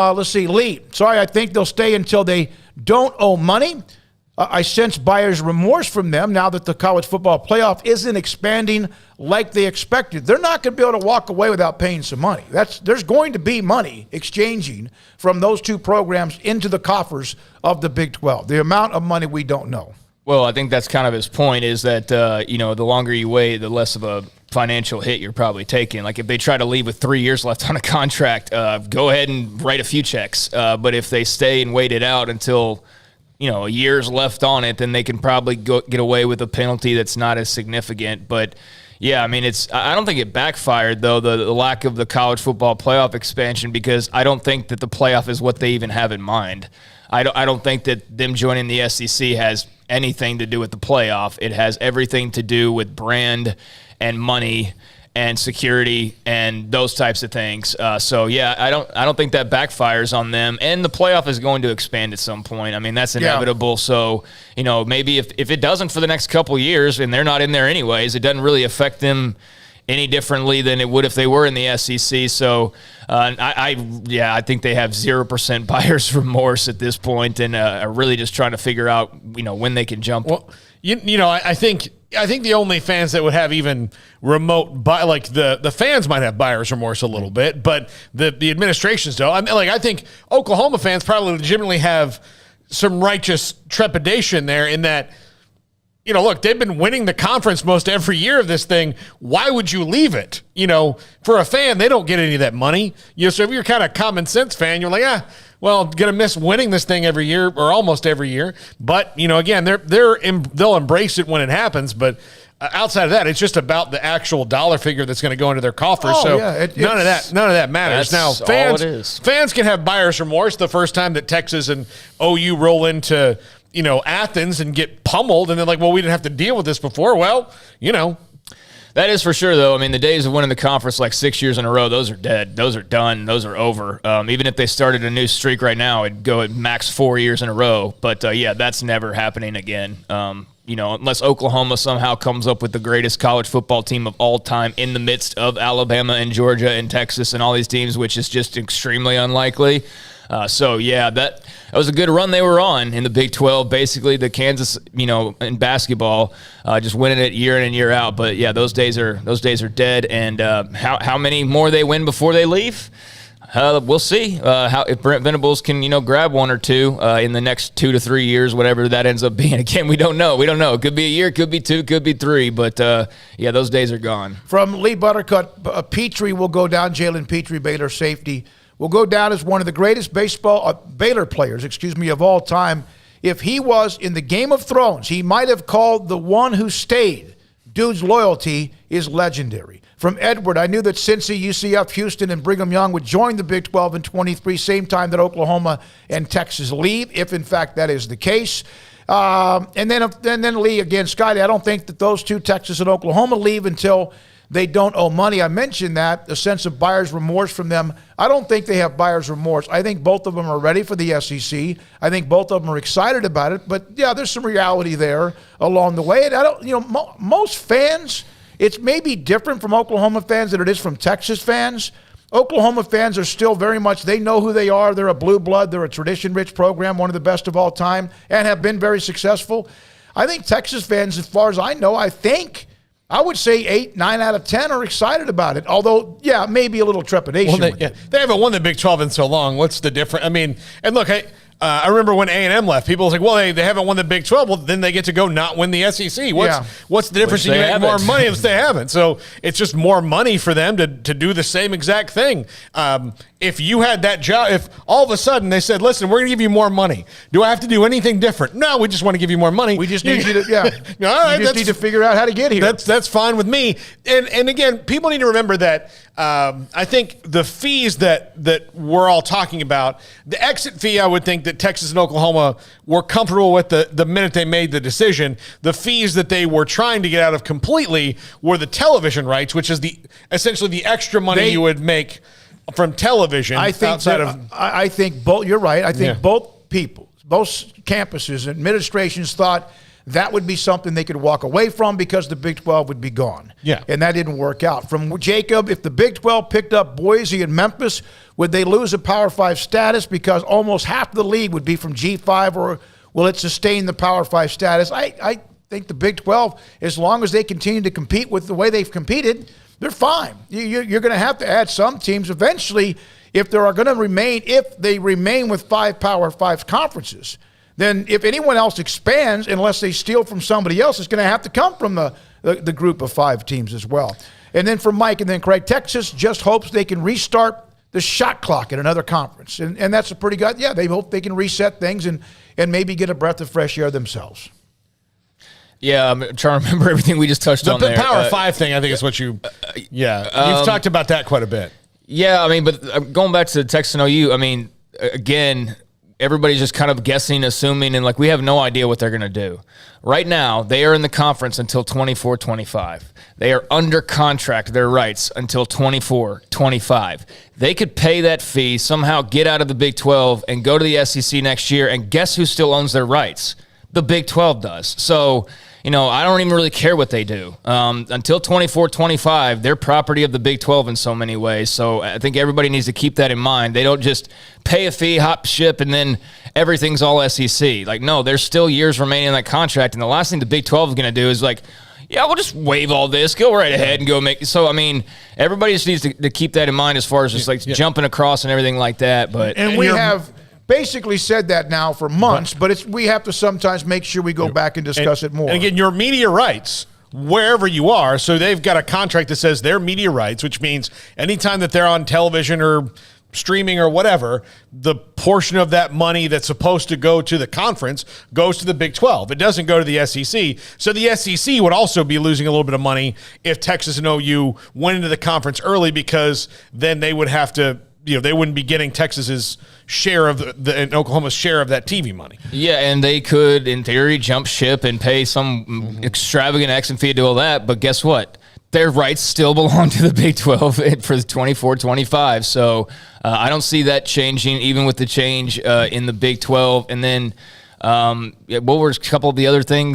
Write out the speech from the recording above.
Let's see, Lee. Sorry, I think they'll stay until they don't owe money. I sense buyer's remorse from them now that the college football playoff isn't expanding like they expected. They're not going to be able to walk away without paying some money. There's going to be money exchanging from those two programs into the coffers of the Big 12. The amount of money we don't know. Well, I think that's kind of his point is that, the longer you wait, the less of a financial hit you're probably taking. Like if they try to leave with 3 years left on a contract, go ahead and write a few checks. But if they stay and wait it out until a year's left on it, then they can probably get away with a penalty that's not as significant. But yeah, I mean, I don't think it backfired though, the lack of the college football playoff expansion, because I don't think that the playoff is what they even have in mind. I don't think that them joining the SEC has anything to do with the playoff. It has everything to do with brand and money and security and those types of things. So yeah, I don't think that backfires on them. And the playoff is going to expand at some point. I mean, that's inevitable. Yeah. So, maybe if it doesn't for the next couple of years and they're not in there anyways, it doesn't really affect them any differently than it would if they were in the SEC. So I think they have 0% buyer's remorse at this point and are really just trying to figure out, when they can jump. Well, I think the only fans that would have even remote the fans might have buyer's remorse a little bit, but the administrations don't. I think Oklahoma fans probably legitimately have some righteous trepidation there in that, look, they've been winning the conference most every year of this thing. Why would you leave it? For a fan, they don't get any of that money. So if you're kind of common sense fan, you're like, going to miss winning this thing every year or almost every year. But, again, they'll embrace it when it happens. But outside of that, it's just about the actual dollar figure that's going to go into their coffers. None of that matters. Now, fans can have buyer's remorse the first time that Texas and OU roll into Athens and get pummeled, and they're like, well, we didn't have to deal with this before. Well, That is for sure, though. I mean, the days of winning the conference 6 years in a row, those are dead. Those are done. Those are over. Even if they started a new streak right now, it'd go at max 4 years in a row. But, that's never happening again. Unless Oklahoma somehow comes up with the greatest college football team of all time in the midst of Alabama and Georgia and Texas and all these teams, which is just extremely unlikely. That was a good run they were on in the Big 12. Basically, the Kansas, in basketball, just winning it year in and year out. But yeah, those days are dead. And how many more they win before they leave? We'll see if Brent Venables can, grab one or two in the next 2 to 3 years, whatever that ends up being. Again, we don't know. It could be a year, it could be 2, could be 3. But, those days are gone. From Lee Buttercup, Petrie will go down. Jalen Petrie, Baylor safety, will go down as one of the greatest Baylor players, of all time. If he was in the Game of Thrones, he might have called the one who stayed. Dude's loyalty is legendary. From Edward, I knew that Cincy, UCF, Houston, and Brigham Young would join the Big 12 in 23, same time that Oklahoma and Texas leave, if in fact that is the case. And then Lee, again, Scotty, I don't think that those two, Texas and Oklahoma, leave until they don't owe money. I mentioned that, a sense of buyer's remorse from them. I don't think they have buyer's remorse. I think both of them are ready for the SEC. I think both of them are excited about it. But, there's some reality there along the way. And most fans, it's maybe different from Oklahoma fans than it is from Texas fans. Oklahoma fans are still very much, they know who they are. They're a blue blood. They're a tradition-rich program, one of the best of all time, and have been very successful. I think Texas fans, as far as I know, I would say 8, 9 out of 10 are excited about it. Although, maybe a little trepidation. They haven't won the Big 12 in so long. What's the difference? I mean, and look, I remember when A&M left, people was like, well, they haven't won the Big 12. Well, then they get to go not win the SEC. What's the difference? You make more money if they haven't. So it's just more money for them to do the same exact thing. If you had that job, if all of a sudden they said, listen, we're going to give you more money. Do I have to do anything different? No, we just want to give you more money. We just need you to, all right, you just need to figure out how to get here. That's fine with me. And again, people need to remember that I think the fees that we're all talking about, the exit fee, I would think that Texas and Oklahoma were comfortable with the minute they made the decision. The fees that they were trying to get out of completely were the television rights, which is essentially the extra money you would make from television. I think both. You're right. I think both campuses, administrations thought that would be something they could walk away from because the Big 12 would be gone. Yeah. And that didn't work out. From Jacob, if the Big 12 picked up Boise and Memphis, would they lose a Power 5 status because almost half the league would be from G5, or will it sustain the Power 5 status? I think the Big 12, as long as they continue to compete with the way they've competed, they're fine. You're going to have to add some teams eventually if they remain with 5 Power 5 conferences. Then if anyone else expands, unless they steal from somebody else, it's going to have to come from the group of 5 teams as well. And then for Mike and then Craig, Texas just hopes they can restart the shot clock at another conference. And that's a pretty good, they hope they can reset things and maybe get a breath of fresh air themselves. Yeah, I'm trying to remember everything we just touched on there. The Power 5 thing, I think is what you've talked about that quite a bit. Yeah, I mean, but going back to Texas and OU, I mean, again, everybody's just kind of guessing, assuming, and we have no idea what they're going to do. Right now, they are in the conference until 24-25. They are under contract, their rights, until 24-25. They could pay that fee, somehow get out of the Big 12 and go to the SEC next year, and guess who still owns their rights? The Big 12 does. So, I don't even really care what they do. Until 24-25, they're property of the Big 12 in so many ways. So I think everybody needs to keep that in mind. They don't just pay a fee, hop ship, and then everything's all SEC. No, there's still years remaining in that contract. And the last thing the Big 12 is going to do is we'll just waive all this, go right ahead and go make. So, I mean, everybody just needs to keep that in mind as far as just jumping across and everything like that. But and we have basically said that now for months, but we have to sometimes make sure we go back and discuss it more. And again, your media rights, wherever you are, so they've got a contract that says their media rights, which means anytime that they're on television or streaming or whatever, the portion of that money that's supposed to go to the conference goes to the Big 12. It doesn't go to the SEC. So the SEC would also be losing a little bit of money if Texas and OU went into the conference early, because then they would have to, they wouldn't be getting Texas's share of and Oklahoma's share of that TV money. Yeah, and they could, in theory, jump ship and pay some extravagant exit fee to do all that. But guess what? Their rights still belong to the Big 12 for the 24-25. So I don't see that changing, even with the change in the Big 12. And then what were a couple of the other things?